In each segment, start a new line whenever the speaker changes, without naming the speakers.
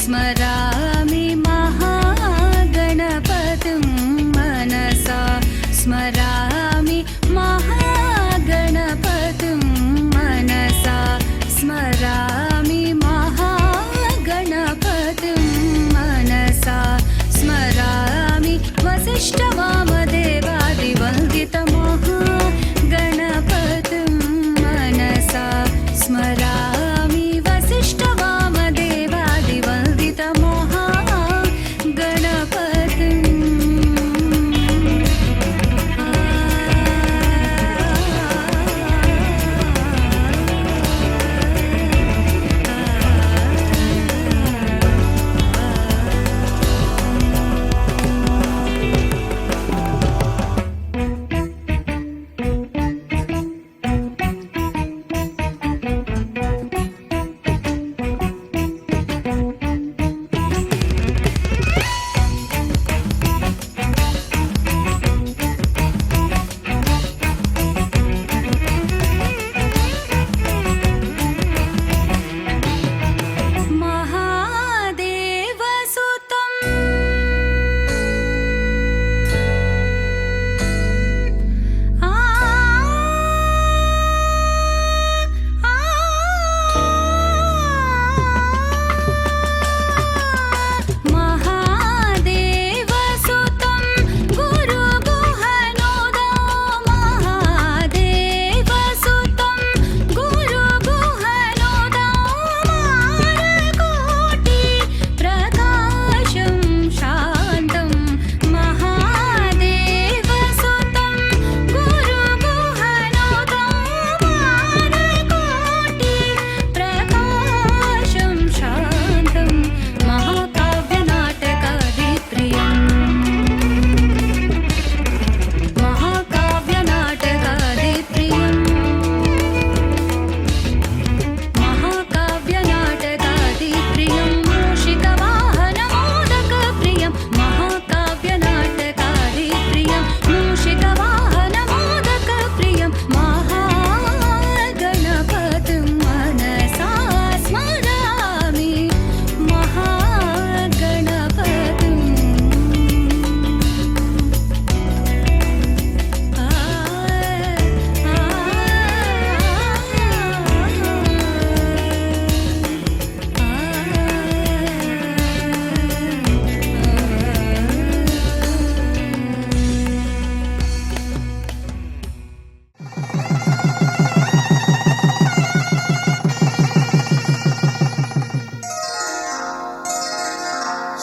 स्मरामि महागणपतिं मनसा स्मरामि महागणपतिं मनसा स्मरामि महागणपतिं मनसा स्मरामि वसिष्ठवामदेवादिवन्दितमहागणपतिं मनसा स्मरामि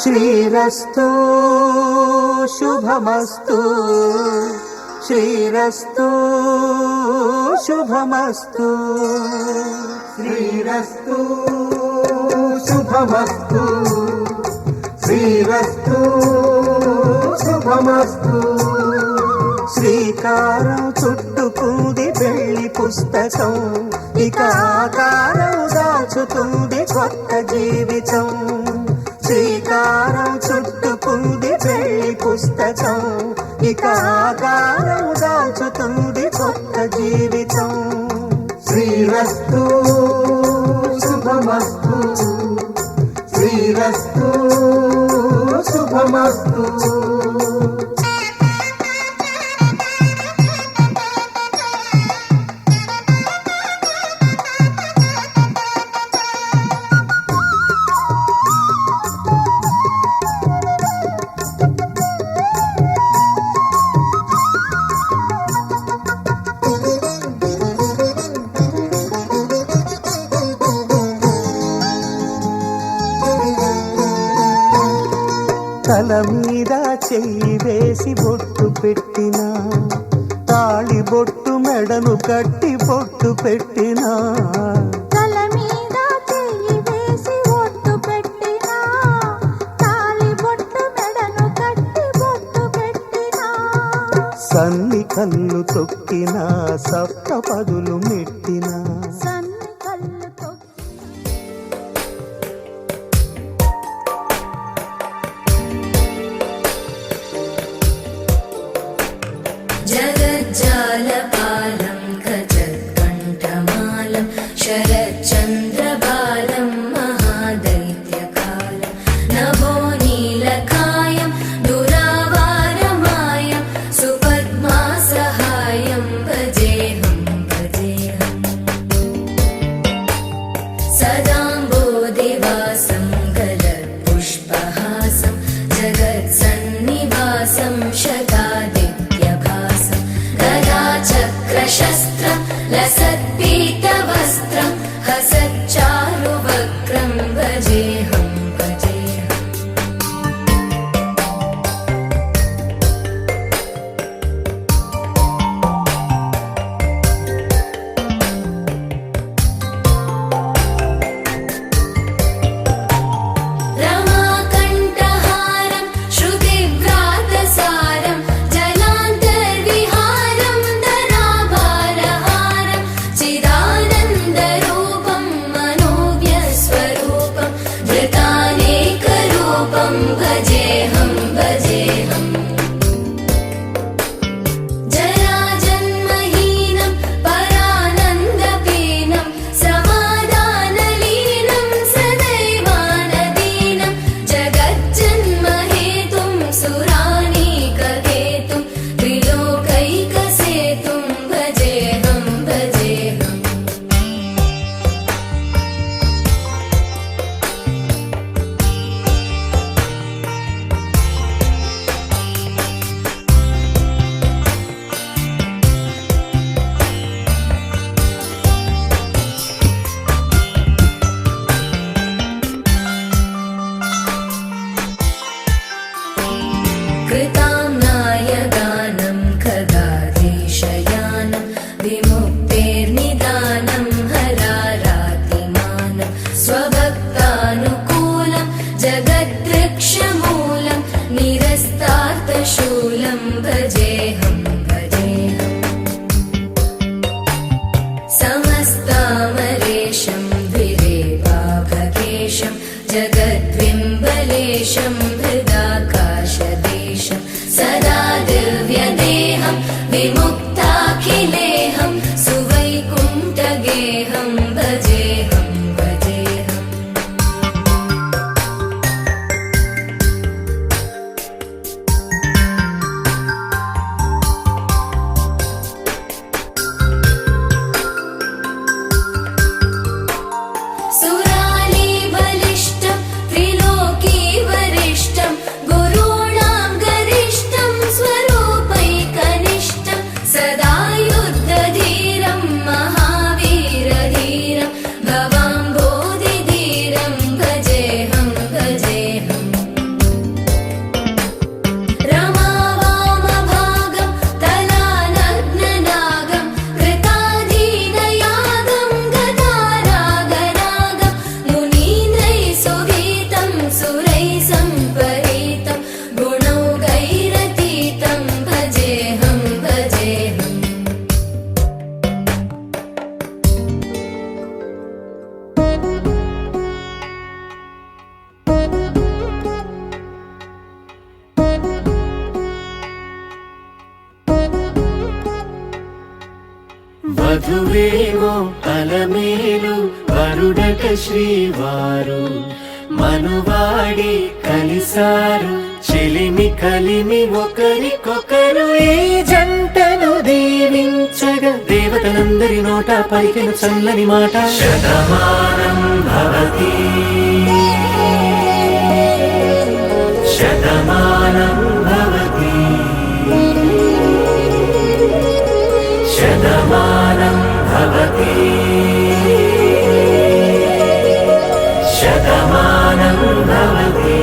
శ్రీరస్తు శుభమస్తు శ్రీరస్తు శుభమస్తు శ్రీరస్తు శుభమస్తు శ్రీరస్తు శుభమస్తు శ్రీకారం చుట్టుకుంది పెళ్లి పుస్తకం ఇక ఆకారం దాచుతుంది కొత్త జీవితం శ్రీకారం చుట్టుకుంది పెళ్లి పుస్తకం ఇక ఆకారం దాచుతుంది కొత్త జీవితం శ్రీరస్తు శుభమస్తు శ్రీరస్తు శుభమస్తు తల మీద చెయ్యి వేసి బొట్టు పెట్టినా తాళి బొట్టు మెడను కట్టి బొట్టు పెట్టినా
తల మీద చెయ్యి వేసి బొట్టు పెట్టినా తాళి బొట్టు మెడను కట్టి బొట్టు పెట్టినా
సన్ని కళ్ళు తొక్కినా సప్త పదులు మెట్టినా
जगज्जालपालं गजत्कण्ठमालं शरच्चन्द्रबालं महादैत्यकालं रूपं भजेऽहं भजेऽहम् जराजन्महीनं परानन्दपीनं समाधानलीनं सदैवानदीनं जगज्जन्महेतुं सुरानीकहेतुं त्रिलोकैकसेतुं भजेऽहं भजेऽहम् कृताम्नाय गानं खगाधीशयानं विमुक्तेर्निदानं हरारातिमानं स्वभक्तानुकूलं जगद्वृक्षमूलं निरस्तार्थशूलं भजेऽहं भजेऽहम् समस्तामरेशं द्विरेवाभकेशं जगद्विम्बलेशं हृदाकाशदेशं सदा दिव्यदेहं विमुक्ताखिलेहं सुवैकुण्ठगेहं भजेऽहं भजेऽहम् सुरालीबलिष्ठं त्रिलोकीवरिष्ठं गुरूणां गरिष्ठं स्वरूपैकनिष्ठं सदा युद्धधीरं महावीरधीरं भवाम्बोधिधीरं भजेऽहं भजेऽहम् रमावामभागं तलानग्ननागं कृताधीनयागं गदारागरागं मुनीन्द्रैः सुगीतं सुरैः सम्परीतं गुणौघैरतीतं भजेऽहं भजेऽहम्
వధువేమో అలమేలు వరుడట శ్రీవారు మనువాడి కలిసారు చెలిమి కలిమి ఒకరికొకరు ఈ జంటను దీవించగా దేవతలందరి నోట పలికిన చల్లని మాట శతమానం భవతి శతమానం భవతి శతమానం భవతి శతమానం భవతి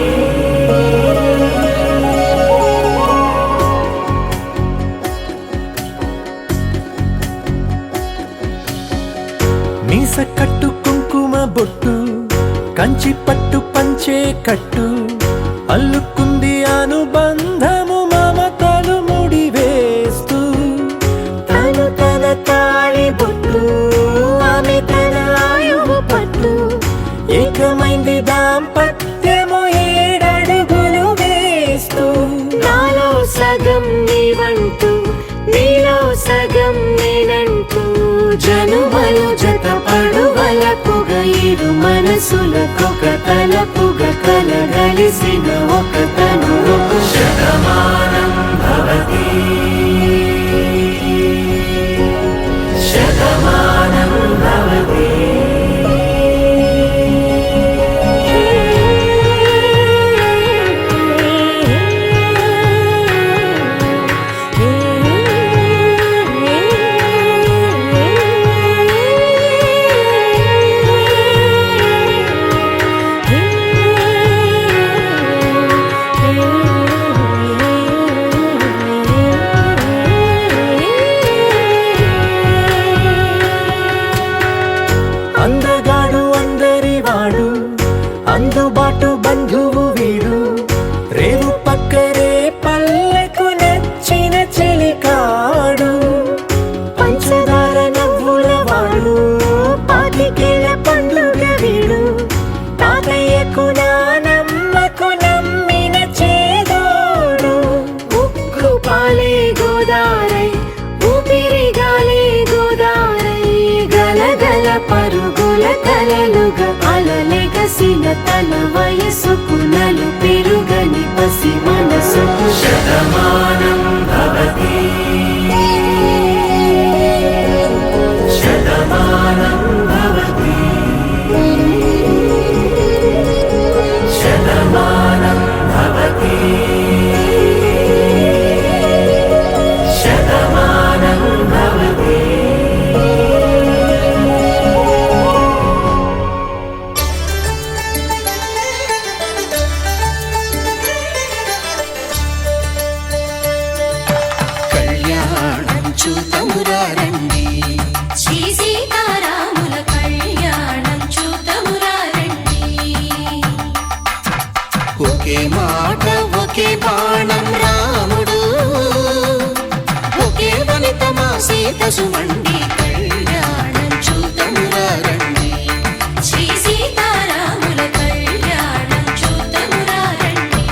మీస కట్టు కుంకుమ బొట్టు కంచి పట్టు పంచే కట్టు అల్లుకుంది అనుబంధము మమతలు ముడివేస్తూ తను తన తాళి బొట్టు ఆమె తన ఆయువు పట్టు ఏకమైంది దాంపత్యము 7 అడుగులు వేస్తూ నాలో సగం నీవంటూ నీలో సగం నేనంటూ జనుమలు జత పడువలపుగ ఇరు మనసులకొక తలపుగ కలగలిసిన ఒక తను శతమానం భవతి శతమానం భవతి
నిండుగా అలలెగసిన తన వయసుకు నలు పెరుగని పసి మనసుకు
శతమానం భవతి శతమానం భవతి శతమానం భవతి శతమానం భవతి.
కళ్యాణం చూతమురారండి
శ్రీ సీతారాముల కళ్యాణం చూతమురారండి.
ఒకే మాట ఒకే బాణం రాముడు ఒకే వనిత మా సీత సుమండి కళ్యాణం చూతమురారండి
శ్రీ సీతారాముల కళ్యాణం చూతమురారండి.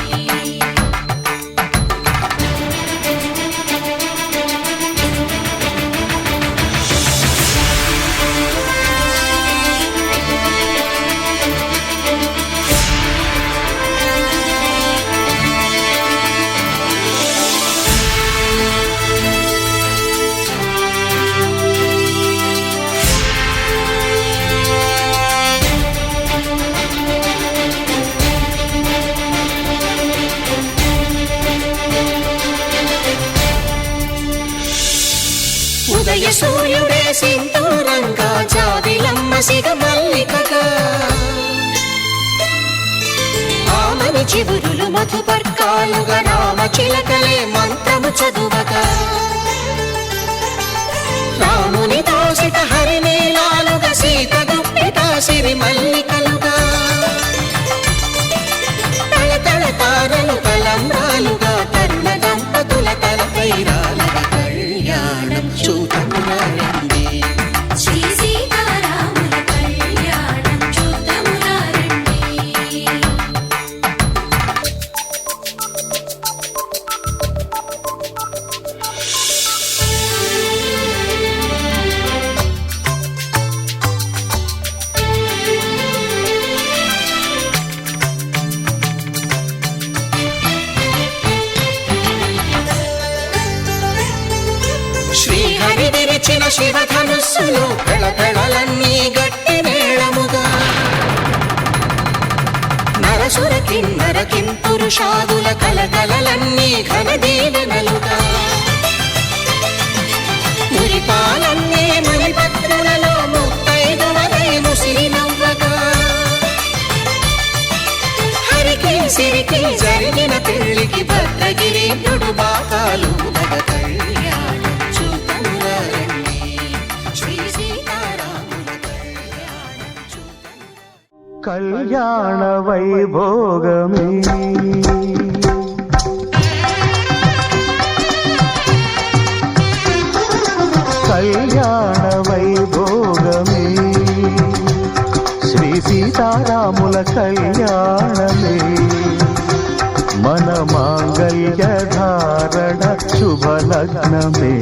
ఉదయ సూర్యుడే సింధూరంగా జాబిలమ్మ సిగ మల్లికగా ఆమని చివురులు మధుపర్కాలుగా రామ చిలకలే మంత్రము చదువగా రాముని దోసిట హరినీలాలుగా సీత గుప్పిట సిరి మల్లికలుగా తళతళ తారలు తలంబ్రాలుగా తరుణ దంపతుల తలపైరాలుగా కళ్యాణం చూతమురారండి
శ్రీ సీతారాముల కళ్యాణం చూతమురారండి.
శ్రీహరి విరిచిన శివధనుస్సులు పెళపెళలన్నీ గట్టి మేళముగా నరసుర కిన్నర కింపురుషాదుల కలకలలన్నీ ఘన దీవెనలుగా మురిపాలన్నీ మణిపత్రులలో ముత్తైదువలై ముసిరి నవ్వగా హరికి సిరికి జరిగిన పెళ్లికి భద్రగిరీంద్రుడు బాకాలు కళ్యాణం చూతమురారండి శ్రీ సీతారాముల కళ్యాణం చూతమురారండి.
కళ్యాణ వైభోగమే కళ్యాణ వైభోగమే శ్రీ సీతారాముల కళ్యాణమే మన మాంగళ్య ధారణ శుభలగ్నమే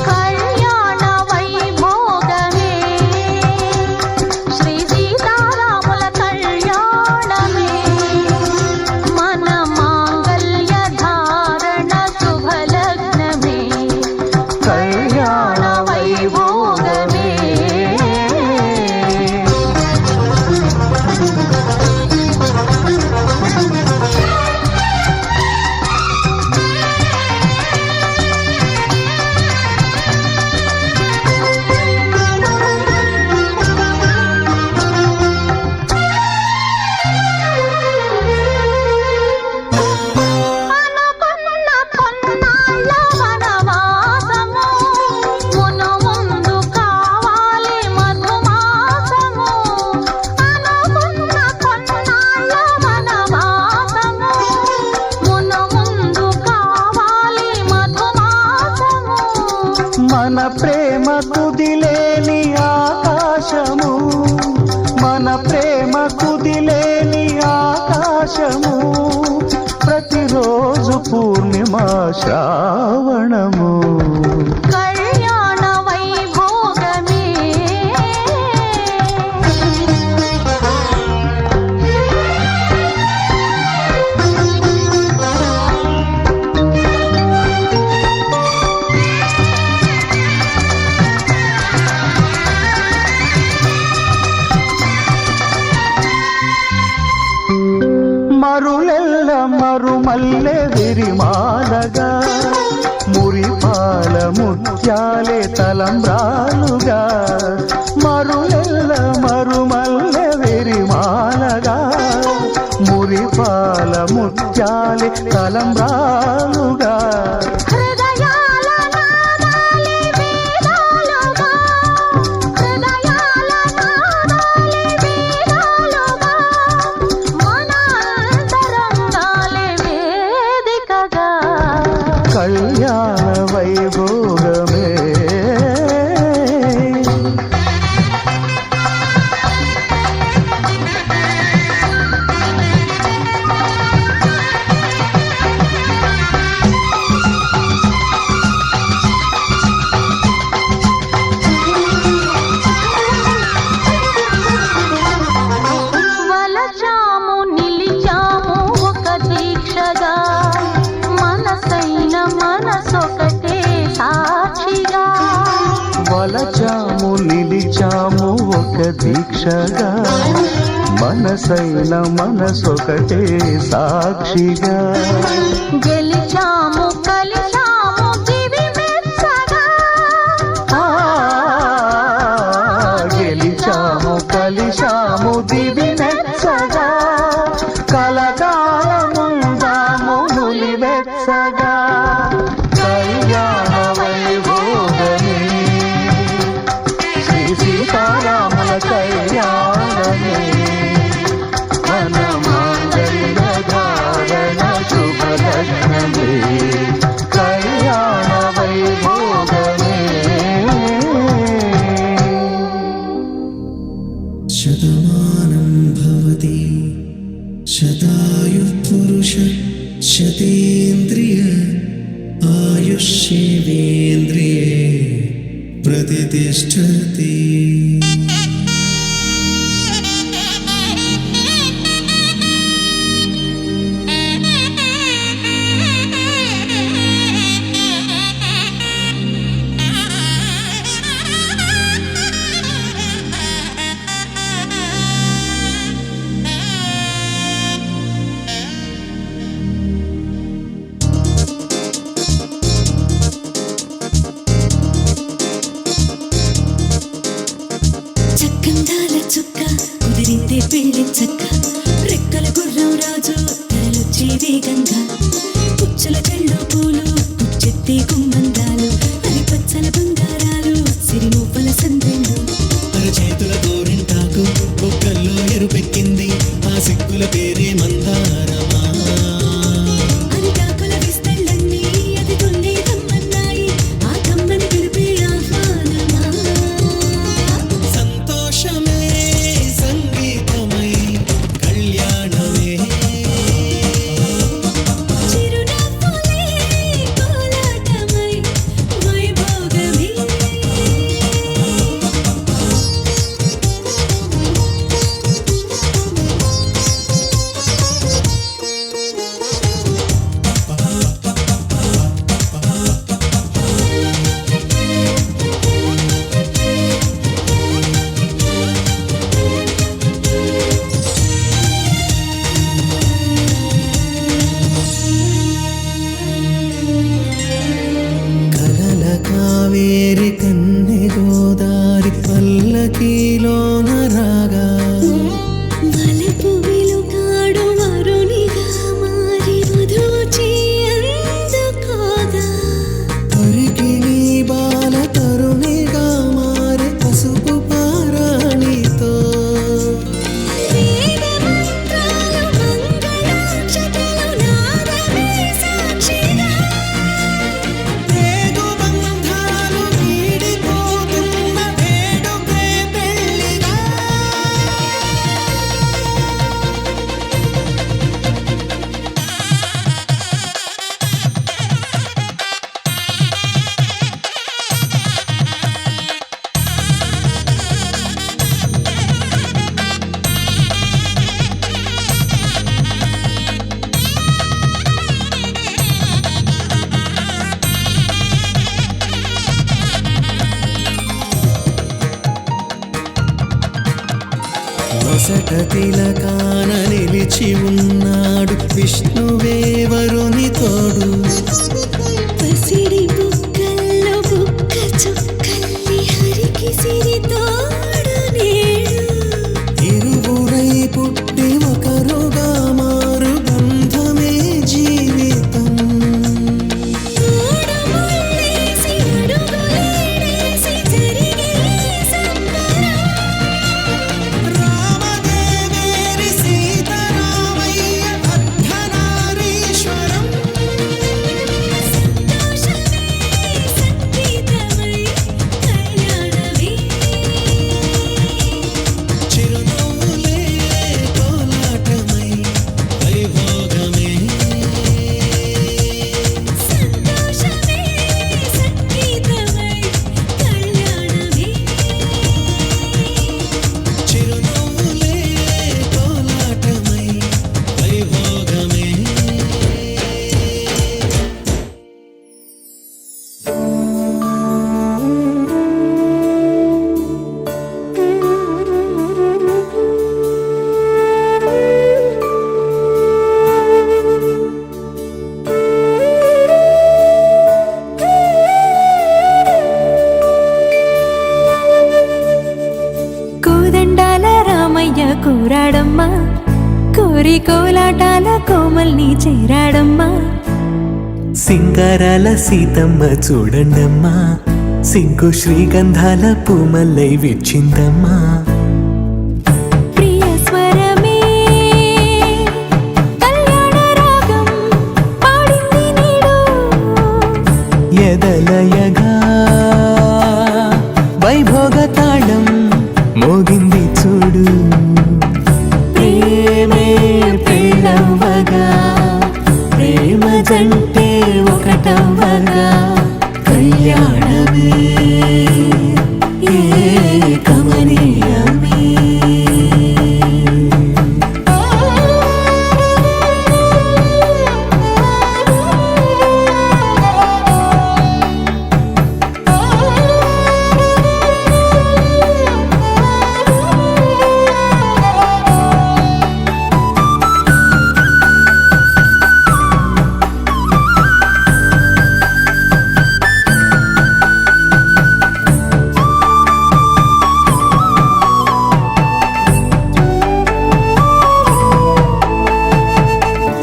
కళ్యాణ వైభోగమే శ్రీ సీతారాముల కళ్యాణమే మన మాంగళ్య ధారణ శుభలగ్నమే కళ్యాణ వైభోగమే. అనుకున్న కొన్నాళ్ళ వనవాసము మును ముందు కావాలి మధుమాసము. అనుకున్న కొన్నాళ్ళ వనవాసము మును ముందు కావాలి మధుమాసము.
మన ప్రేమ కుదిలేని ఆకాశము మన ప్రేమ కుదిలేని ఆకాశము ప్రతిరోజు పూర్ణిమ శ్రావణము
కళ్యాణ వైభోగమే
మరులెల్ల మరుమల్లె విరిమాలగా మురిపాల ముత్యాలే తలంబ్రాలుగా మరులెల్ల మరుమల్లె విరిమాలగా మురిపాల ముత్యాలే తలంబ్రాలుగా
హృదయాల నాదాలే వేదాలుగా హృదయాల నాదాలే వేదాలుగా మన అంతరంగాలే వేదికగా
కళ్యాణ వైభోగమే
వలచాము నిలిచాము ఒక దీక్షగా మనసైన మనసొకటే సాక్షిగా
వలచాము నిలిచాము ఒక దీక్షగా మనసైన మనసొకటే సాక్షిగా
గెలిచాము కలిచాము దివి మెచ్చగా
ఆ, గెలిచాము కలిశాము దివి మెచ్చగా కలకాలముందాము నులివెచ్చగా కళ్యాణ వైభోగమే శ్రీ సీతారాముల కళ్యాణమే మన మాంగళ్య ధారణ శుభలగ్నమే కళ్యాణ వైభోగమే
శతమానం భవతి శతాయుః పురుష శతేంద్రియ ఆయుష్యేవేంద్రియే ప్రతిష్టతి.
చక్కందాల చుక్క కుదిరిందే పెళ్లి చక్క రెక్కల గుర్రం రాజు తరలొచ్చే వేగంగా పుచ్చల చెళ్ళు పూలు కుచ్చెత్తే గుమ్మందాలు అరి పచ్చల బంగారాలు సిరిమూపల సందెండు
అరచేతుల గోరింటాకు బొక్కల్లో ఎరుపెక్కింది ఆ సిక్కుల పేరే మందారమా.
అరిటాకుల విస్తళ్ళన్నీ అది తొల్లి కమ్మన్నాయి ఆ కమ్మని పిలిపే ఆహ్వానమా
సంతోషమే సంగీతమై కళ్యాణమే
చిరునవ్వులే కోలాటమై వైభోగమే
కలల కావేరి కన్నె గోదారి పల్లకీలోన రాగా
వలపు వెలుగాడు వరునిగా మారి వధూచి అందుకోగా
పరికి నీ బాల తరుణిగా మారి పసుపు పారాణితో
వేద మంత్రాలు మంగళాక్షతలు నాదమే సాక్షిగా
రేగు బంధాలు వీడిపోతున్న వేడుకే పెళ్లిగా. నొసట తిలకాన నిలిచి వేచి ఉన్నాడు విష్ణువే వరుని తోడు.
పసిడి బుగ్గల్లో బుగ్గ చుక్కల్లి హరికి సిరి తోడు నేడు.
ఇరువురై పుట్టి ఒకరుగా మారు బంధమే జీవితం.
మూడుముళ్ళేసి అడుగులేసి జరిగే సంబరం.
రామదేవేరి సీతారామయ్య అర్ధనారీశ్వరం.
సంతోషమే సంగీతమై కళ్యాణమే.
చిరునవ్వులే కోలాటమై వైభోగమే.
సంతోషమే సంగీతమై కళ్యాణమే.
చిరునవ్వులే కోలాటమై వైభోగమే.
కోదండాల రామయ్య కూరాడమ్మా, కోరి కోలాటాల కోమల్ని చేరాడమ్మా.
సింగారాల సీతమ్మ చూడండమ్మా, సింకు శ్రీగంధాల పూమల్లై విచ్చిందమ్మా.
ప్రియ స్వరమే కళ్యాణ రాగం పాడింది నేడు.
ఎదలయగా వైభోగ తాళం మోగింది చూడు. ప్రేమే పెళ్ళవ్వగా, ప్రేమ జంటే ఒకటవ్వగా, కళ్యాణమే కమనీయమే.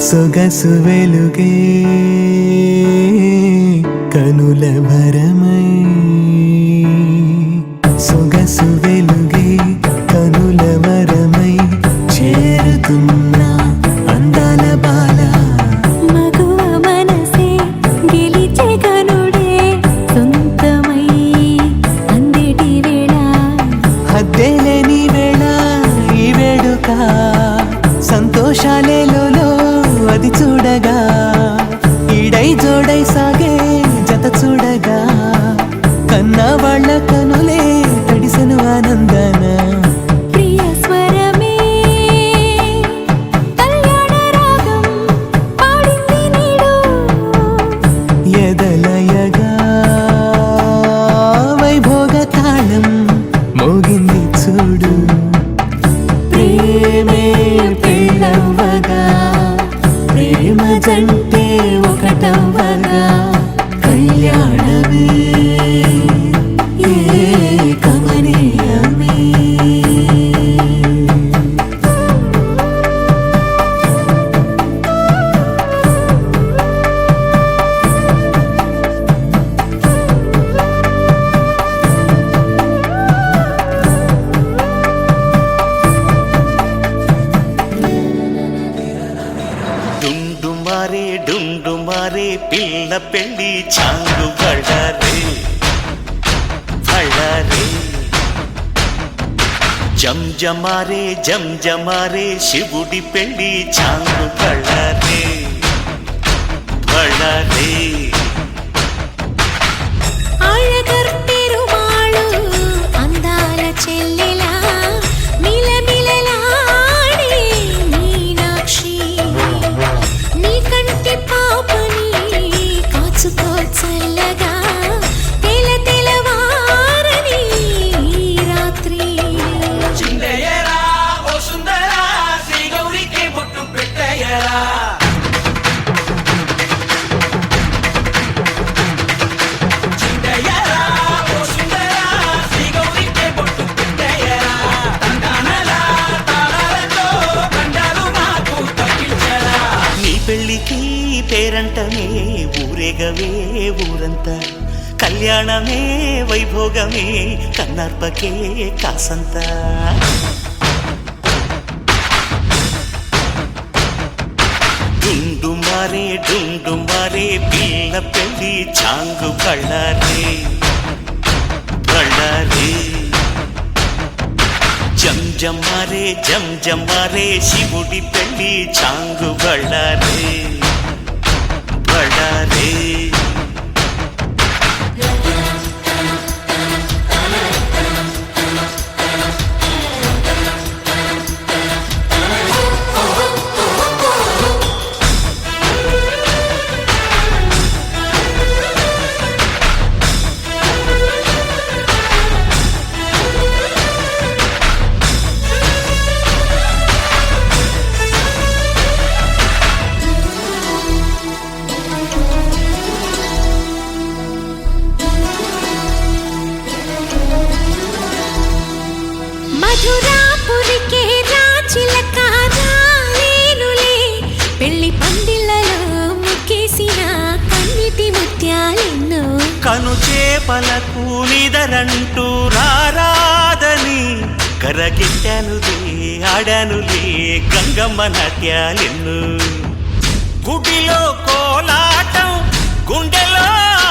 సొగసు వెలుగే కనుల భరమై, సొగసు వెలుగే కనుల వరమై చేరుతున్న అందాల బాల.
మగువ మనసే గెలిచే కనుడే సొంతమై అందేటి వేళ.
హద్దేలేని వేళ ఈ వేడుక, సంతోషాలేలో అది చూడగా, ఈడై జోడై సాగే జత చూడగా, కన్నా వాళ్ళ కనులే తడిసెను ఆనందన.
ప్రియ స్వరమే కళ్యాణ రాగం పాడింది నేడు.
ఎదలయగా వైభోగ తాళం మోగింది చూడు. ప్రేమే పెళ్ళవ్వగా, ప్రేమ జంటే ఒకటవ్వగా, కళ్యాణమే కమనీయమే. డుండుమారే పిల్ల పెళ్ళి చాంగు బళ్ళారే బళ్ళారే. జంజమారే శివుడి పెళ్ళి చాంగు బళ్ళారే బళ్ళారే.
అழగర్పెరుమాళు అందాల చెల్లెలా మిలమిలలాడే మీనాక్షి. నీ కంటి పాపని కాచుకో చల్లగా, తెల తెలవారని రాత్రి.
చిందయ్యరా ఓ సుందరా శ్రీ గౌరికి బొట్టు
పెళ్ళికి పేరంటమే ఊరేగవే ఊరంతా కళ్యాణమే వైభోగమే కన్నార్పకే కాసంతా డుండు మారే పిల్ల పెళ్ళి చాంగు బళ్ళారే బళ్ళారే జం మారే శివుడి పెళ్ళి చాంగు బళ్ళారే బళ్ళారే
మధురాపురికే రాచిలక రాలేనులే పెళ్లి పందిళ్ళలో ముక్కేసిన కన్నిటి ముత్యాలెన్నో
కను చేపలకు నిదరంటూ రారాదని కరగిట్టానులే ఆడానులే గంగమ్మ నాట్యాలెన్ను గుడిలో కోలాటం గుండెలో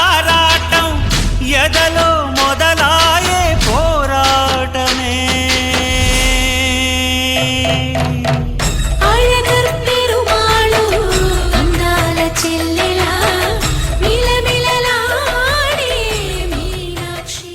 ఆరాటం ఎదలో మొదలాయే పోరాటమే
అழగర్ పెరుమాళు అందాల చెల్లెలా మిలమిలలాడే మీనాక్షి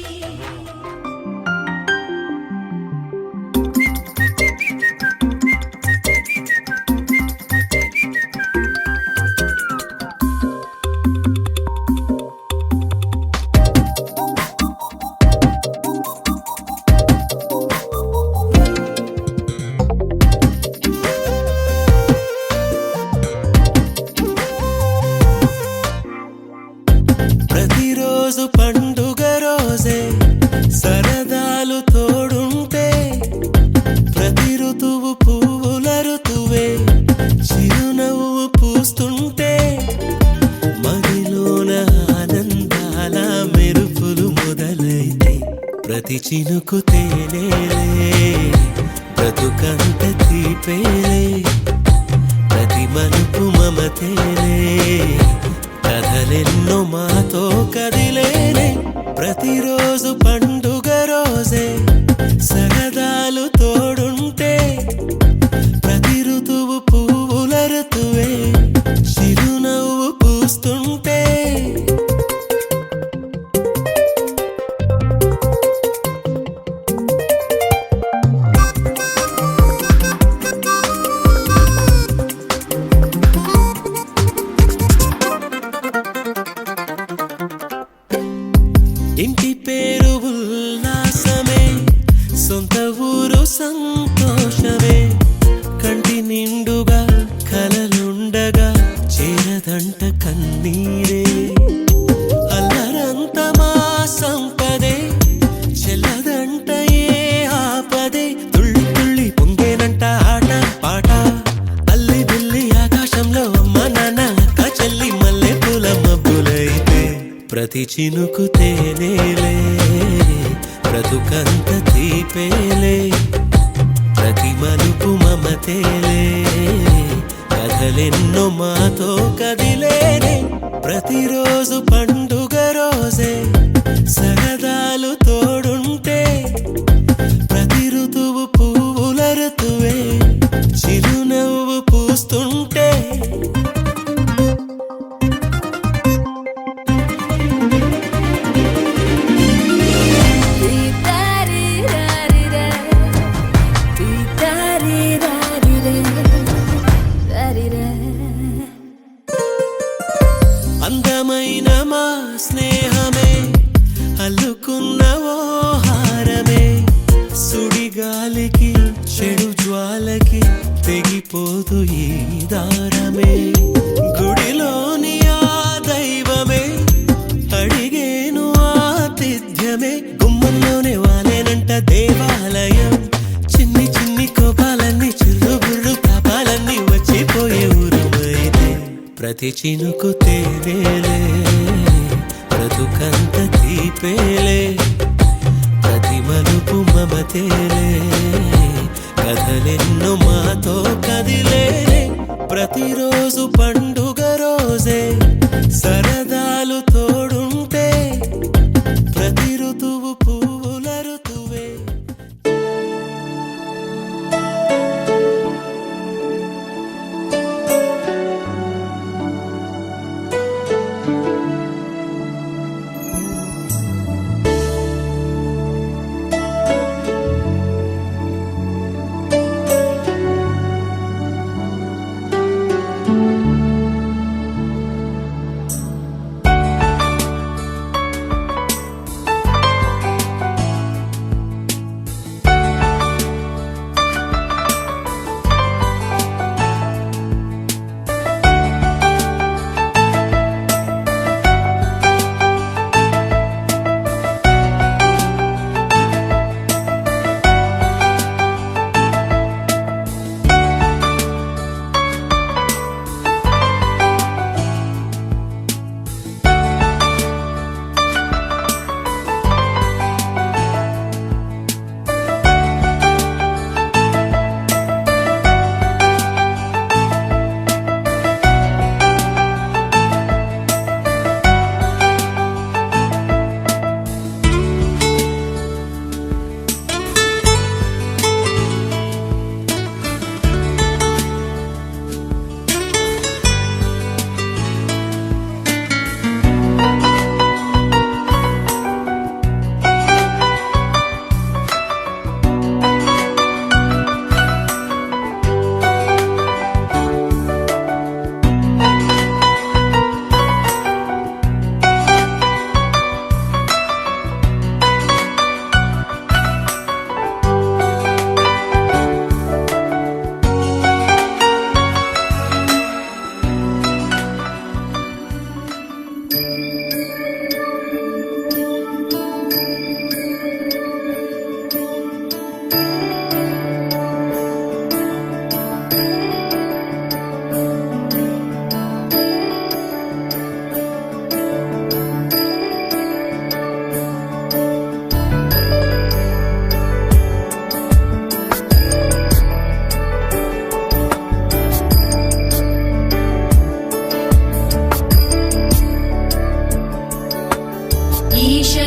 ప్రతిరోజు పండుగ రోజే సరదాలు తోడుంటే ప్రతి ఋతువు పువ్వుల ఋతువే చిరునవ్వు పూస్తుంటే మదిలోన ఆనందాల మెరుపులు మొదలైతే ప్రతి చినుకు తేనేలే బ్రతుకంత తీపేలే ప్రతి మలుపు మమతేలే కథలెన్నో మాతో కదిలేనే ప్రతిరోజు పండుగ రోజే సరదాలు తోడుంటే ప్రతి ఋతువు పువ్వుల ఋతువే చిరునవ్వు పూస్తుంటే ఇంటి పేరు ఉల్లాసమే సొంత ఊరు సంతోషమే కంటి నిండుగా కలలుండగా చేరదంట కన్నీరే అల్లరంత మా సంపదే చెల్లదంట ఏ ఆపదే తుళ్ళి తుళ్ళి పొంగేనంట ఆట పాట అల్లి బిల్లి ఆకాశంలో అమ్మ నాన్న అక్క చెల్లి మల్లె పూల మబ్బులైతే ప్రతి చినుకు తేనేలే బ్రతుకంత తీపేలే ప్రతి మలుపు మమతేలే కథలెన్నో మాతో కదిలేనే ప్రతిరోజు పండుగ రోజే సరదాలు తోడుంటే ప్రతి ఋతువు పువ్వుల ఋతువే చిరునవ్వు పూస్తుంటే అందమైన మా స్నేహమే అల్లుకున్న ఓ హారమే సుడిగాలికి చెడు జ్వాలకి తెగిపోదు ఈ దారమే ప్రతి చినుకు తేనేలే, బ్రతుకంత తీపేలే, ప్రతి మలుపు మమతేలే, కథలెన్నో మాతో కదిలేలే, ప్రతిరోజు పండుగ రోజే, సరదాలు తోడుంటే ప్రతి ఋతువు పువ్వుల ఋతువే.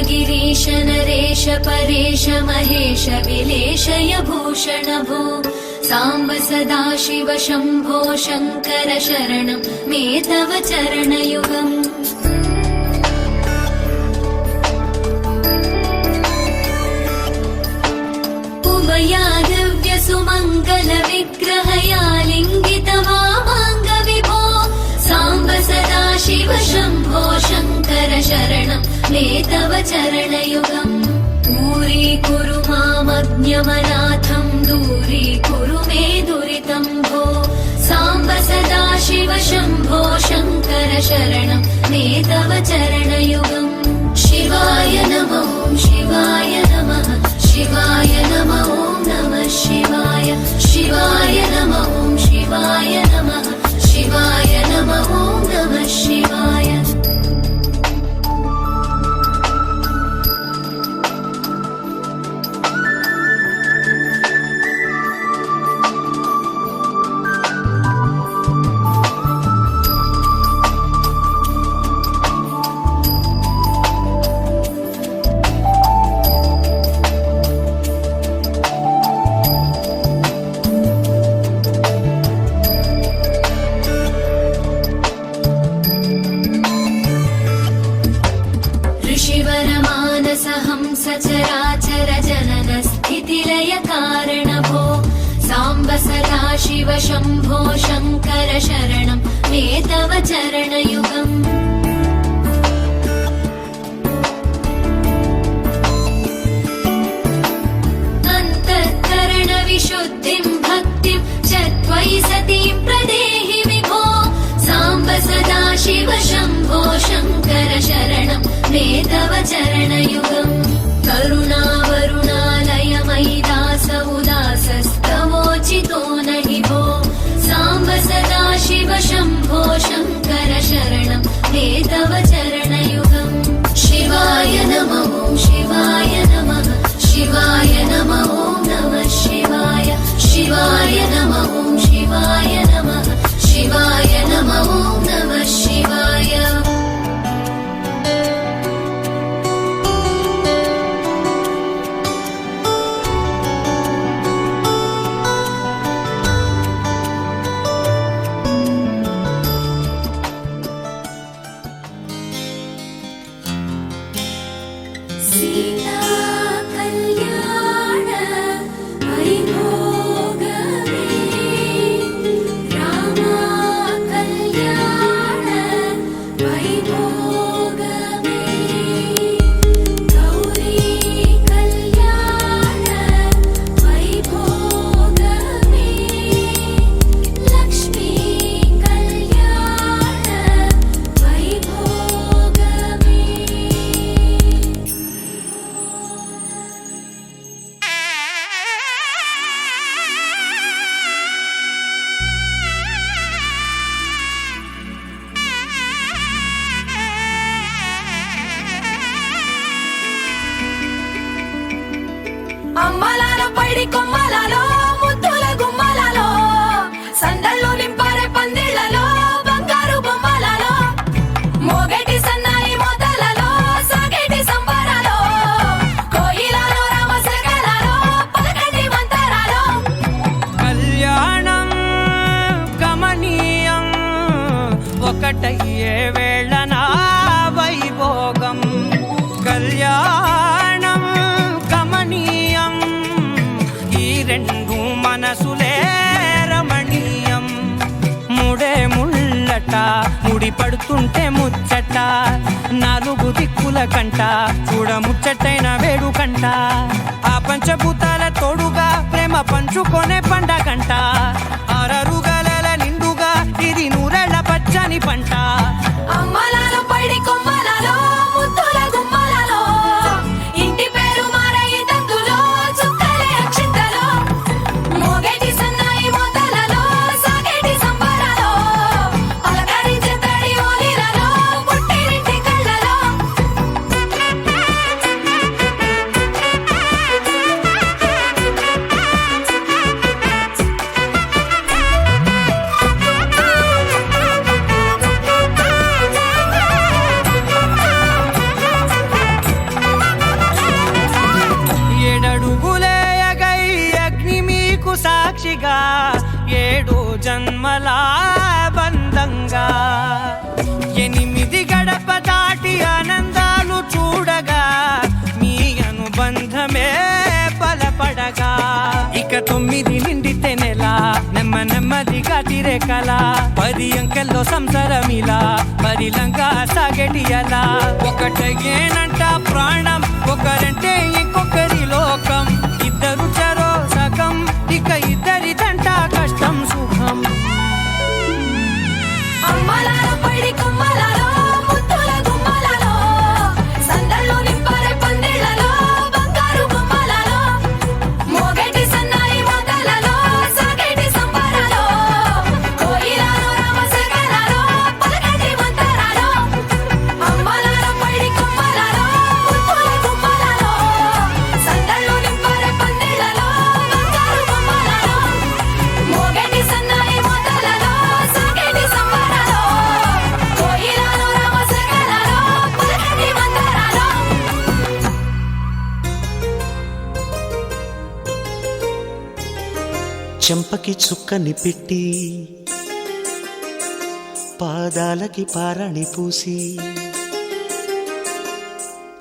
गिरीश नरेश परेश महेश विलेशय भूषण भो साम्ब सदाशिव शम्भो शङ्कर शरणं मे तव चरणयुगम् उमया दिव्य सुमङ्गल विग्रहया लिङ्गित वामाङ्ग विभो साम्ब सदाशिव शम्भो शङ्कर शरणं मे तव चरणयुगम् दूरीकुरु मामज्ञमनाथं दूरीकुरु मे दुरितं भो साम्ब सदाशिव शम्भो शङ्कर शरणं मे तव चरणयुगम् शिवाय नमो शिवाय नमः शिवाय नमो नमः शिवाय शिवाय नमो शिवाय नमः शिवाय नमो नमः शिवाय सचराचर जनन स्थितिलय कारण भो साम्ब सदाशिव शम्भो शङ्कर शरणं मे तव चरणयुगम् अन्तःकरण विशुद्धिं भक्तिं च त्वयि सतीं प्रदेहि विभो साम्ब सदाशिव शम्भो शङ्कर शरणं मे तव चरणयुगम् करुणावरुणालय मयि दास उदासस्तवोचितो न हि भो साम्ब सदाशिव शम्भो शङ्कर వైభోగమే గౌరీ కళ్యాణ వైభోగమే లక్ష్మీ కళ్యాణ వైభోగమే అమ్మలాలో పైడి కొమ్మలలో ముద్దుల గుమ్మలలో సందళ్ళు నింపారే పందిళ్లలో బంగారు బొమ్మలలో మోగేటి సన్నాయి మోతలలో సాగేటి సంబరాలో కోయిలలో రామసగలలో పలకండి మంతరాలో
కళ్యాణం గమనీయం ఒకటయ్యే వేళనా వైభోగం కళ్యాణం గమనీయం ఈ రెండు మనసులే రమణీయం ముడే ముళ్ళట ముడి పడుతుంటే ముచ్చట నాలుగు దిక్కుల కంట చూడ ముచ్చటైన వేడుకంట ఆ పంచభూతాల తోడుగా ప్రేమ పంచుకొనే పండగంట ఆరరుగల నిండుగా ఇది నూరెళ్ళ పచ్చని పంట
అమ్మలాలో పైడి కొమ్మలలో ముద్దుల గుమ్మలలో ఇంటి పేరు మారయి తందులో చుక్కలే అక్షింతలో మోగేటి సన్నాయి మోతలలో సాగేటి సంబరాలో అలకరించే తడి ఓలిలలో పుట్టినింటి కళ్ళలో
ఏడడుగులేయగై అగ్ని మీకు సాక్షిగా ఏడు జన్మల బంధంగా 8 గడప దాటి ఆనందాలు చూడగా మీ అనుబంధమే బలపడగా ఇక 9 నిండితే నెల నెమ్మదిగా తిరే కల 10 అంకెల్లో సంసారమిలా పరిలంగా సాగేటియలా ఒకటేనంట ప్రాణం ఒకరంటే ఇంకొకరి లోకం ఇద్దరు చరో సగం ఇక ఇద్దరిదంట కష్టం సుఖం
అమ్మలాలో పైడి కొమ్మలలో ముద్దుల గుమ్మలలో సందళ్ళు నింపారే పందిళ్లలో బంగారు బొమ్మలలో మోగేటి సన్నాయి మోతలలో సాగేటి సంబరాలో కోయిలలో రామసగలలో పలకండి మంతరాలో అమ్మలాలో పైడి కొమ్మలలో ముద్దుల గుమ్మలలో సందళ్ళు నింపారే పందిళ్లలో బంగారు బొమ్మలలో మోగేటి సన్నాయి మోతలలో సాగేటి సంబరాలో కోయిలలో రామసగలలో పలకండి మంతరాలో
చెంపకి చుక్కని పెట్టి పాదాలకి పారాణి పూసి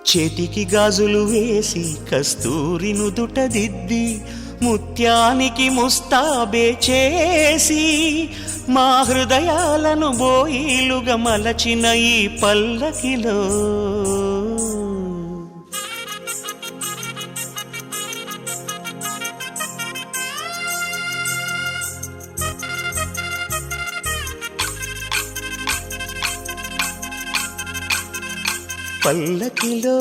చేతికి గాజులు వేసి కస్తూరి నుదుట దిద్ది ముత్యానికి ముస్తాబే చేసి మా హృదయాలను బోయిలుగా మలచిన ఈ పల్లకిలో పల్లకిలో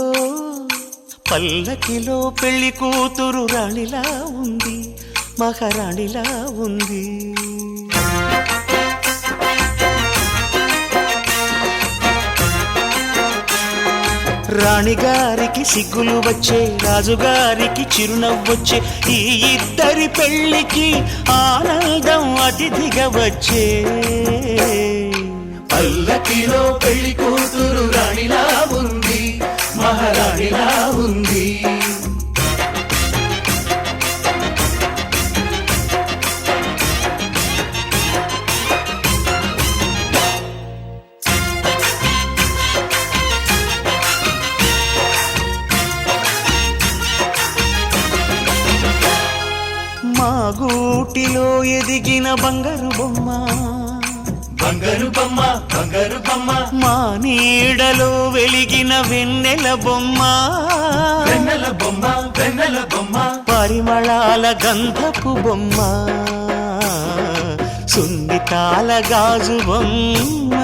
పల్లకిలో పెళ్లి కూతురు రాణిలా ఉంది మహారాణిలా ఉంది రాణిగారికి సిగ్గులు వచ్చే రాజుగారికి చిరునవ్వొచ్చే ఈ ఇద్దరి పెళ్లికి ఆనందం అతిథిగా వచ్చే
పల్లకిలో పెళ్లి కూతురు రాణిలా ఉంది మహారాణిలా ఉంది
మా గూటిలో ఎదిగిన బంగారు బొమ్మ
బంగారు బొమ్మ బంగారు బొమ్మ
మా నీడలో వెలిగిన వెన్నెల బొమ్మ
వెన్నెల బొమ్మ వెన్నెల బొమ్మ
పరిమళాల గంధపు బొమ్మ సున్నితాల గాజు బొమ్మ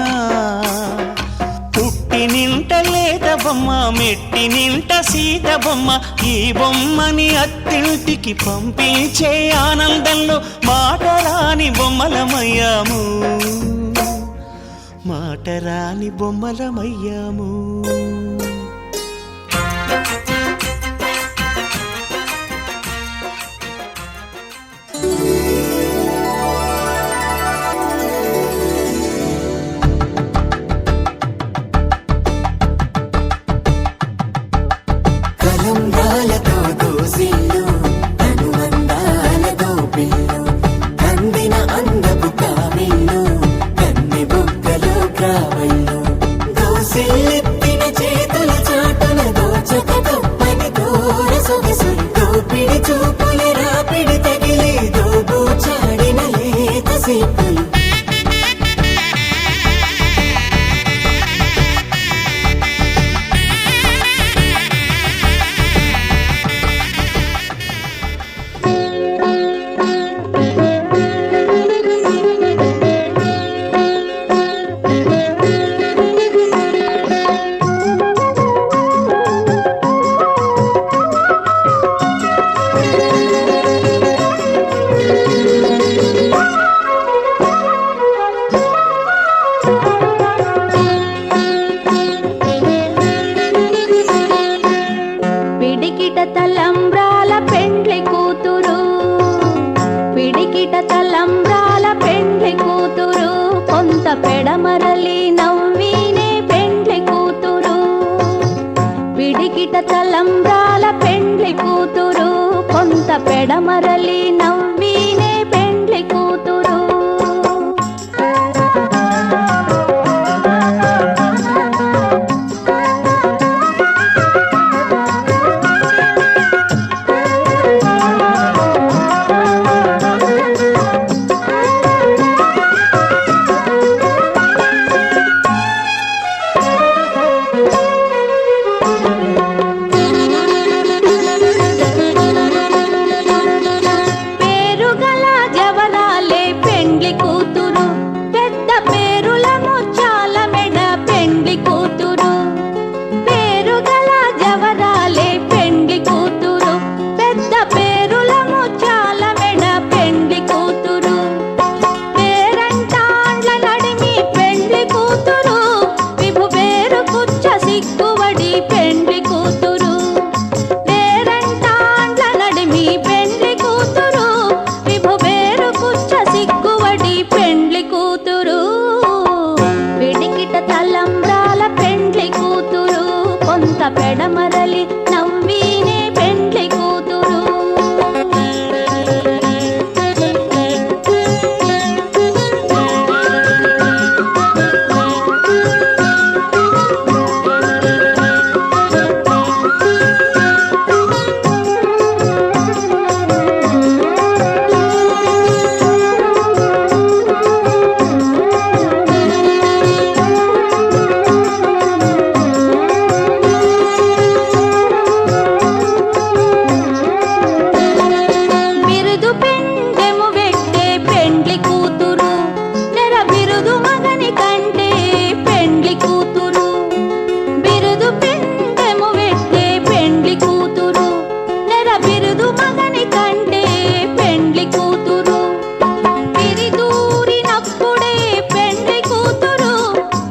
పుట్టి నింట లేత బొమ్మ మెట్టి నింట సీత బొమ్మ ఈ బొమ్మని అత్తింటికి పంపించే ఆనందంలో మాటరాని బొమ్మలమయ్యాము మాటరాని బొమ్మలమయ్యాము
కలంబాలతో దోసిళ్ళు అనువందాలతో పిల్లు అందిన అందపు కావిళ్ళు కన్నె బుగ్గలో గ్రావళ్ళు దోసిళ్ళెత్తిన చేతుల చాటున దోచక తప్పని దూర సొగసులు దోపిడి చూపుల రాపిడి తగిలి దోబూచాడిన లేత సేపులు
పిడికిట తలంబ్రాల పెండ్లి కూతురు పిడికిట తలంబ్రాల పెండ్లి కూతురు కొంత పెడమరలి నవ్వినే పెండ్లి కూతురు పిడికిట తలంబ్రాల పెండ్లి కూతురు కొంత పెడమరలి నవ్వినే పెండ్లి కూతురు పేరుగల జవరాలే పెండ్లి కూతురు పెద్ద పేరుల ముచ్చాల మెడ పెండ్లి కూతురు పేరుగల జవరాలే పెండ్లి కూతురు పెద్ద పేరుల ముచ్చాల మెడ పెండ్లి కూతురు పేరంటాండ్ల నడిమి పెండ్లి కూతురు విభు పేరు కుచ్చ సిగ్గువడి పెండ్లి కూతురు పేరంటాండ్ల నడిమి పెండ్లి కూతురు విభు పేరు కుచ్చ సిగ్గువడి పెండ్లి కూతురు పిడికిట తలంబ్రాల పెండ్లి కూతురు కొంత పెడమరలి నవ్వినే పెండ్లి కూతురు బిరుదు పెండెము వెట్టే పెండ్లి కూతురు నెర బిరుదు మగని కంటే పెండ్లి కూతురు బిరుదు పెండెము వెట్టే పెండ్లి కూతురు నెర బిరుదు మగని కంటే పెండ్లి కూతురు పిరిదూరినప్పుడే పెండ్లి కూతురు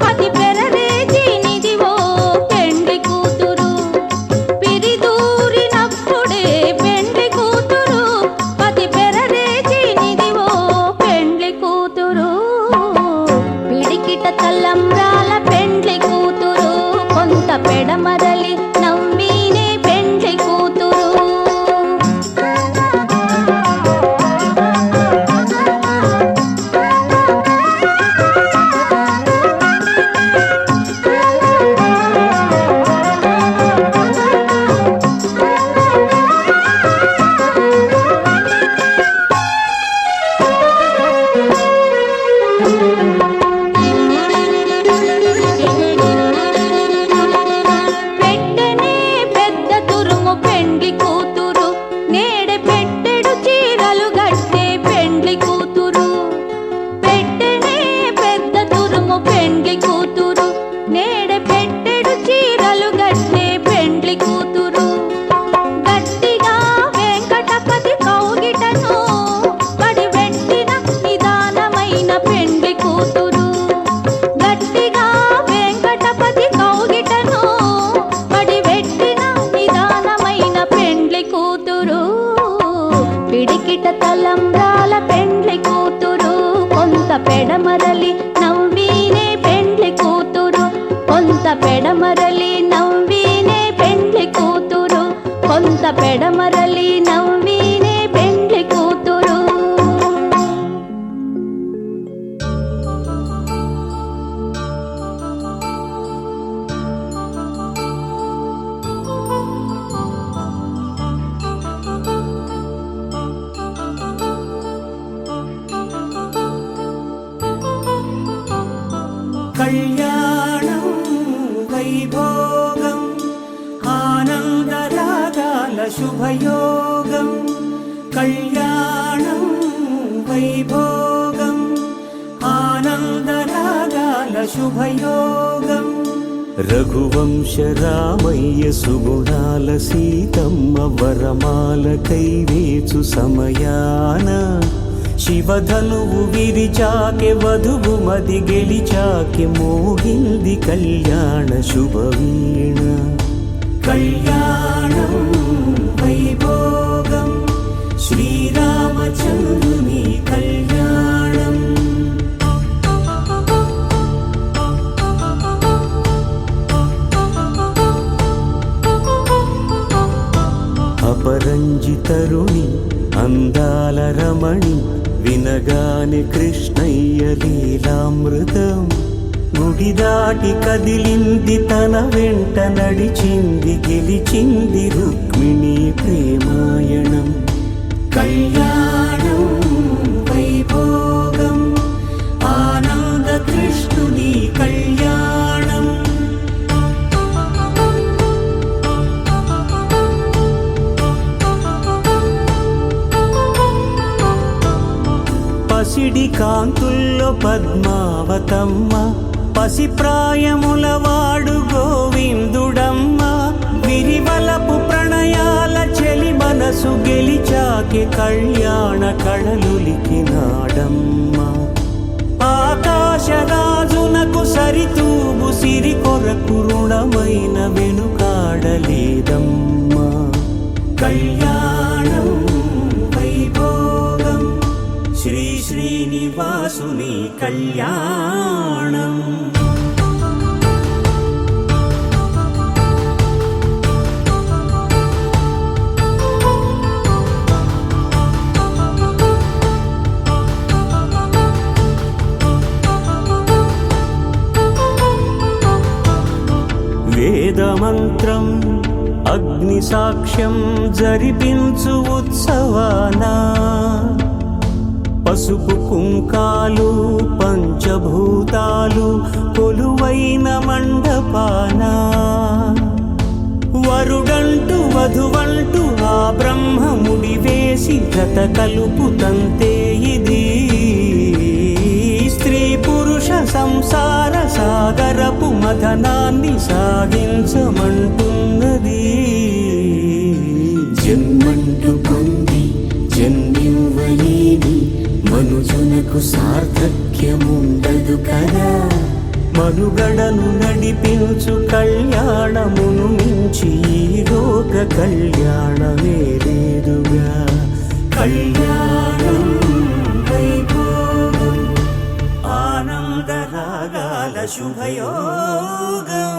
పతి పెరరేచి నిదివో పెండ్లి కూతురు పిరిదూరినప్పుడే పెండ్లి కూతురు పతి పెరరేచి నిదివో పెండ్లి కూతురు పిడికిట తలంబ్రాల పెండ్లి కూతురు కొంత పెడమరలి నవ్వినే పెండ్లి కూతురు పెడమరలి నవ్వినే పెండ్లి కూతురు.
కళ్యాణం వైభోగం ఆనందరాగాల శుభయోగం. కళ్యాణం వైభోగం ఆనందరాగాల శుభయోగం.
రఘువంశ రామయ్య సుగుణాల సీతమ్మ వరమాల కైవేచు సమయాన శివధనువు విరిచాకె వధువు మది గెలిచాకె మోగింది కళ్యాణ శుభవీణ.
కళ్యాణం వైభోగం శ్రీరామచంద్రుని కళ్యాణం.
అపరంజి తరుణి అందాల రమణి వినగాని కృష్ణయ్య లీలామృతం. గుడి దాటి కదిలింది తన వెంట నడిచింది గెలిచింది రుక్మిణి ప్రేమాయణం.
కళ్యాణం వైభోగం ఆనంద కృష్ణుని కళ్యాణం.
పసిడి కాంతుల్లో పద్మావతమ్మ పసిప్రాయముల వాడు గోవిందుడమ్మ. విరివలపు ప్రణయాల చెలి మనసు గెలిచాకే కళ్యాణ కళలులికినాడమ్మ. ఆకాశరాజునకు సరితూగు సిరి కొరకు రుణమైన వెనుకాడలేదమ్మా.
కళ్యాణం వైభోగం శ్రీ శ్రీనివాసుని కళ్యాణం.
వేదమంత్రం అగ్ని సాక్ష్యం జరిపించు ఉత్సవానా పసుపు కుంకాలు పంచభూతాలు కొలువైన మండపాన వరుడంటూ వధువంటూ ఆ బ్రహ్మముడి వేసి జత కలుపుతంతే ఇది స్త్రీ పురుష సంసార సాగరపు మథనాన్ని సాగించమంటున్నది.
జన్మంటూ పొంది జన్మివ్వలేని మనుజునకు సార్థక్యముండదు కదా.
మనుగడను నడిపించు కళ్యాణమును మించి ఈ లోక కళ్యాణమే లేదుగా.
కళ్యాణం వైభోగం ఆనందరాగాల శుభయోగం.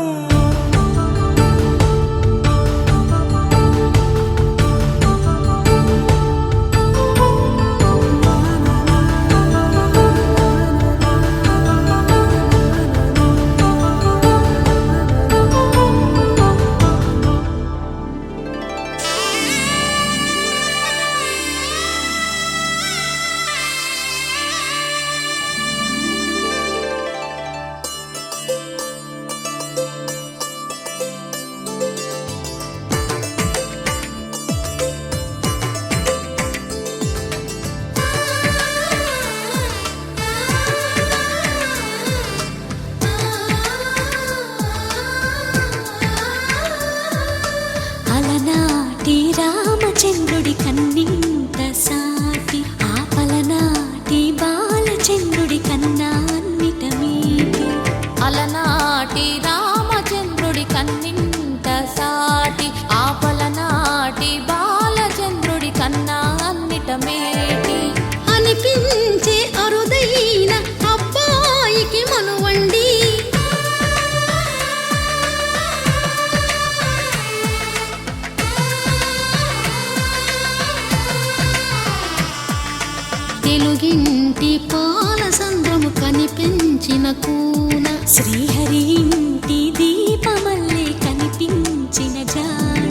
శ్రీహరి ఇంటి దీపమల్లే కనిపించిన జాడ,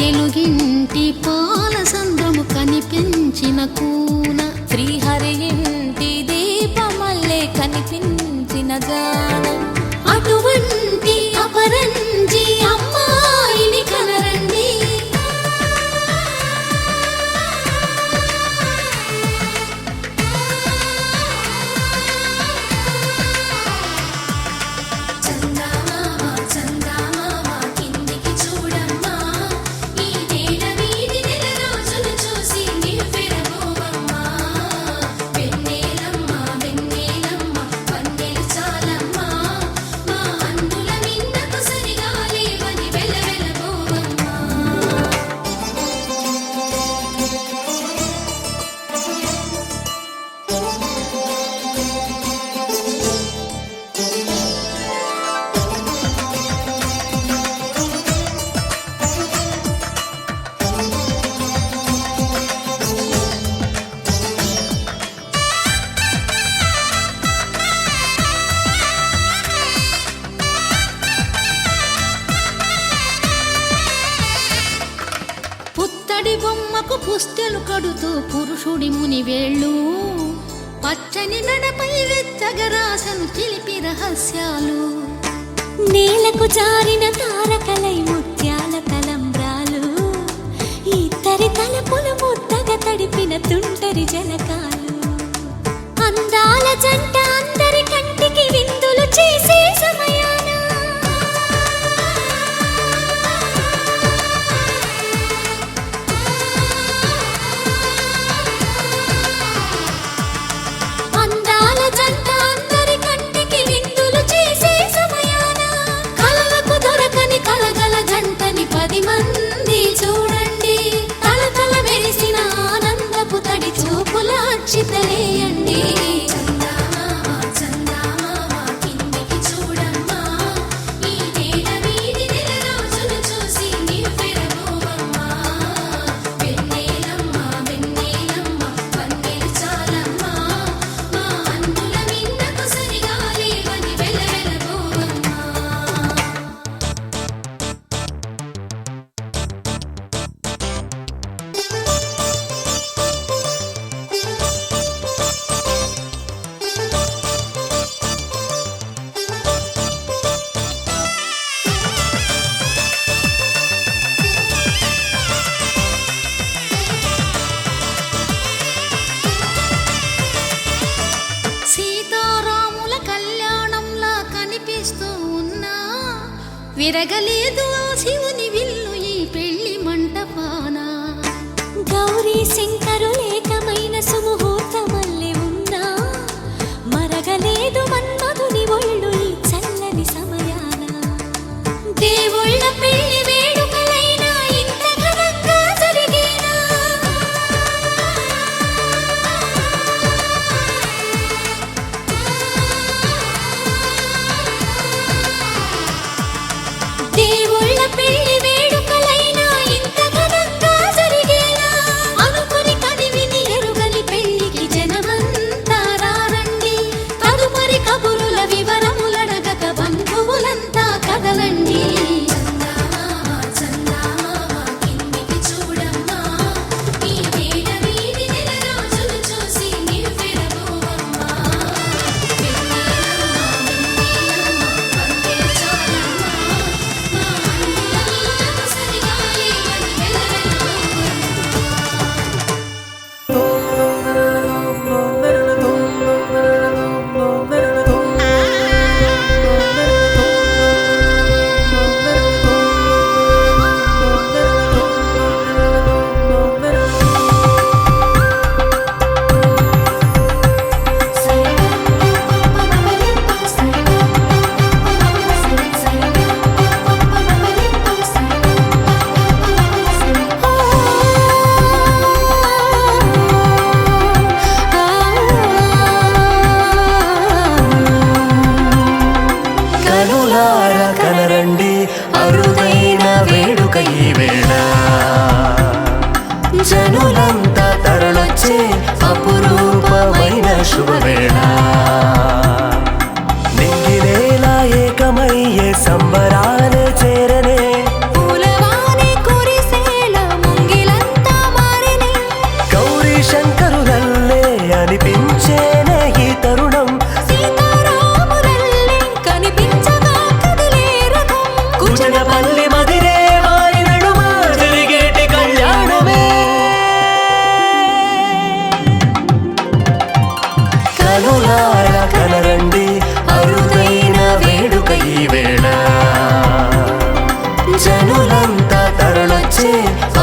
తెలుగింటి పాల సంద్రము కనిపించిన కూన,
శ్రీహరి ఇంటి దీపమల్లే కనిపించిన జాడ, అటువంటి అపరంజి అమ్మాయిని కనరండి. చందమామ చందమామ కిందికి చూడమ్మా, ఈ నేల వీధి నెల రోజులు చూసి నివ్వెరబోవమ్మా. వెన్నెలమ్మ వెన్నెలమ్మ వన్నెలు చాలమ్మా, మా అందుల మిన్నకు సరిగా లేవని వెలవెలబోవమ్మా.
పుత్తడి బొమ్మకు పుస్తెలు కడుతూ పురుషుడి ముని వేళ్ళు, పచ్చని నడపై వెచ్చగరాసను చిలిపి రహస్యాలు,
నేలకు జారిన తారకలై ముత్యాల తలంబ్రాలు, ఇద్దరి తలపులు ముద్దగా తడిపిన తుంటరి జలకాలు, అందాల జంట అందరి కంటికి విందులు చేసే సమయాన అందాల జంట అందరి కంటికి విందులు చేసే సమయాన, కలలకు దొరకని కలగల జంటని 10 మంది చూడండి. తలతల మెరిసిన ఆనందపు తడి చూపుల అచ్చితలేయండి. చందమామ చందమామ కిందికి చూడమ్మా, ఈ నేల వీధి నెల రోజులు చూసి నివ్వెరబోవమ్మా. వెన్నెలమ్మ వెన్నెలమ్మ వన్నెలు చాలమ్మా, మా అందుల మిన్నకు సరిగా లేవని వెలవెలబోవమ్మా.
సీతారాముల కళ్యాణంలా కనిపిస్తూ ఉన్నా, విరగలేదు ఆ శివుని విల్లు ఈ పెళ్లి మంటపాన.
గౌరీ శంకరులేకమైన సుముహూర్తమల్లె ఉన్నా, మరగలేదు మన్మధుని ఒళ్ళు ఈ చల్లని సమయాన. దేవుళ్ళ పెళ్లి వేడుకలైనా ఇంత ఘనంగా జరిగేనా? దేవుళ్ళ పెళ్లి వేడుకలైనా ఇంత ఘనంగా జరిగేనా? అనుకుని కదివిని ఎరుగని పెళ్లికి జనమంతా రారండి. తదుపరి కబురుల వివరములడగక బంధువులంతా కదలండి. చందమామ చందమామ కిందికి చూడమ్మా, ఈ నేల వీధి నెల రోజులు చూసి నివ్వెరబోవమ్మా. వెన్నెలమ్మ వెన్నెలమ్మ వన్నెలు చాలమ్మా, మా అందుల మిన్నకు సరిగా లేవని వెలవెలబోవమ్మా.
కనులార కనరండి అరుదైన వేడుక ఈ వేళ, జనులంతా తరలొచ్చే అపురూపమైన శుభవేళ. నింగినేలా సంబరాలే చేరనే
పూలవానే కురిసేల ముంగిలంతా మారినే
గౌరీ శంకరులల్లే అనిపించేనే ఈ తరుణం
సీతారాములల్లే కనిపించగా కదిలే రథం
కుచనపల్లి మదిరే వారి నడుమ జరిగేటి కళ్యాణమే కనులార కనరండి అరుదైన వేడుక ఈ వేళ జనులంతా తరలొచ్చే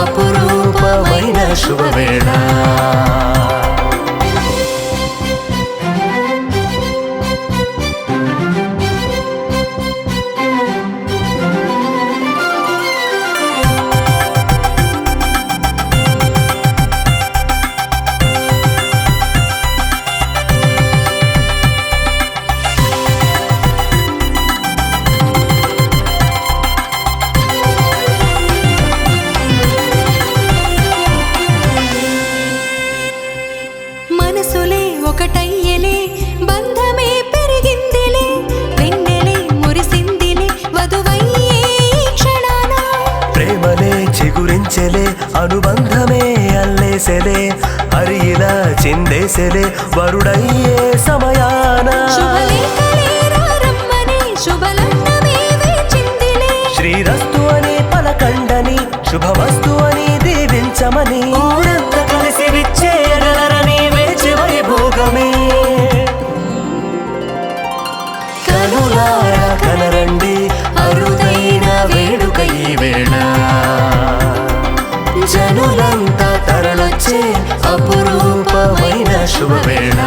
అపురూపమైన శుభవేళ
మనసులే ఒకటయ్యలే బంధమే పెరిగిందిలే వెన్నెలే మురిసిందిలే వధువయ్యే ఈ క్షణాన
ప్రేమలే చిగురించెలే అనుబంధమే అల్లేసెలే హరియిలా చిందేసెలే వరుడయ్యే సమయాన
శుభలేఖలే రమ్మని శుభలగ్నమే వేచిందిలే
శ్రీరస్తు అని పలకండని శుభమస్తు అని దీవించమని ఊరంతా కలిసి విచ్చేయగలరని వేచి వైభోగమే కనులార కనరండి అరుదైన వేడుక ఈ వేళ జనులంతా తరలొచ్చే అపురూపమైన శుభవేళ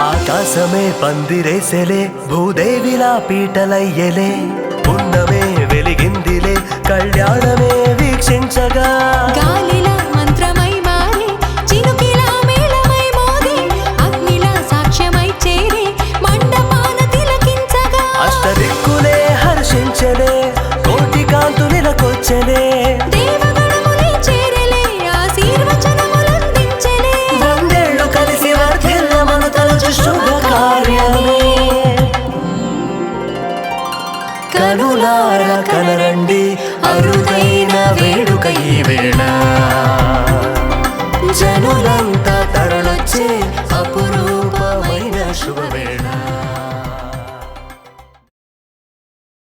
ఆకాశమే పందిరేసెలే భూదేవిలా పీటలయ్యలే పున్నమే వెలిగిందిలే కళ్యాణమే వీక్షించగా
గాలిలా మంత్రమై మారి చినుకిలా మేళమై మోగి అగ్నిలా సాక్ష్యమై చేరి మండపాన తిలకించగా
అష్టదిక్కులే హర్షించలే కోటి కాంతులకొచ్చలే
దేవగణములే చేరలే ఆశీర్వచనములందించలే
వందేళ్లు కలిసి వర్ధిల్లమను తలచు శుభ కార్యమే కనులార కనరండి అరుదైన వేడుక ఈ వేళ జనులంతా తరలొచ్చే అపురూపమైన శుభవేళ